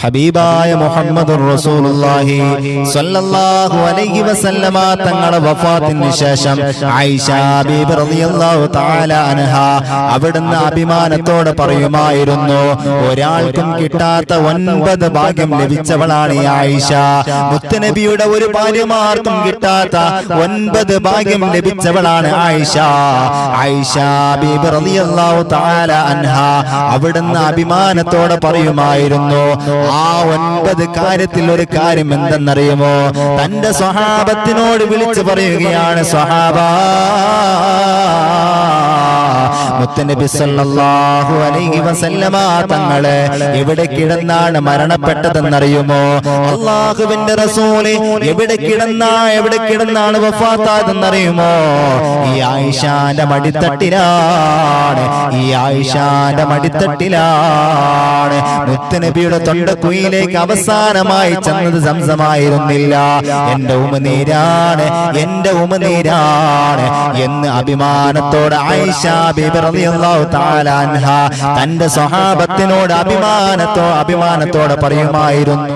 ഹബീബായ മുഹമ്മദുർ റസൂലുള്ളാഹി സ്വല്ലല്ലാഹു അലൈഹി വസല്ലമ തങ്ങളുടെ വഫാത്തിന് ശേഷം ആയിഷ ബീബി റളിയല്ലാഹു തആല അൻഹ അവിടുന്ന് അഭിമാനത്തോടെ പറയുമായിരുന്നു, ഒരാൾക്കും കിട്ടാത്ത 9 ഭാഗ്യം ലഭിച്ചവളാണ് ആയിഷ. മുത്തുനബിയുടെ ഒരു ഭാര്യമാർക്കും കിട്ടാത്ത 9 ഭാഗ്യം ലഭിച്ചവളാണ് ആയിഷ. ആയിഷ ബീബി റളിയല്ലാഹു തആല അൻഹ അവിടുന്ന് അഭിമാനത്തോടെ പറയുമായിരുന്നു, ആ 9 കാര്യത്തിൽ ഒരു കാര്യം എന്തെന്നറിയുമോ? തന്റെ സ്വഹാബത്തിനോട് വിളിച്ചു പറയുകയാണ്, സ്വഹാബാ, മുത്തുനബി സല്ലല്ലാഹു അലൈഹി വസല്ലമ തങ്ങളെ എവിടെ കിടന്നാണ് മരണപ്പെട്ടതെന്നറിയുമോ? അല്ലാഹുവിന്റെ റസൂലേ എവിടെ കിടന്നാണ് വഫാത്തായതെന്നറിയുമോ? ഈ ആയിഷാന്റെ മടിത്തട്ടിലാണ്, ഈ ആയിഷാന്റെ മടിത്തട്ടിലാണ്. മുത്തുനബിയുടെ തൊണ്ടക്കുയിലേക്ക് അവസാനമായി ചെന്നത് സംസമായിരുന്നില്ല. എന്റെ ഉമനീരാണ്, എന്റെ ഉമനീരാണ് എന്ന് അഭിമാനത്തോടെ ആയിഷ ബീബി റളിയല്ലാഹു തആല അൻഹ തന്റെ സ്വഹാബത്തിനോട് അഭിമാനത്തോടെ പറയുമായിരുന്നു.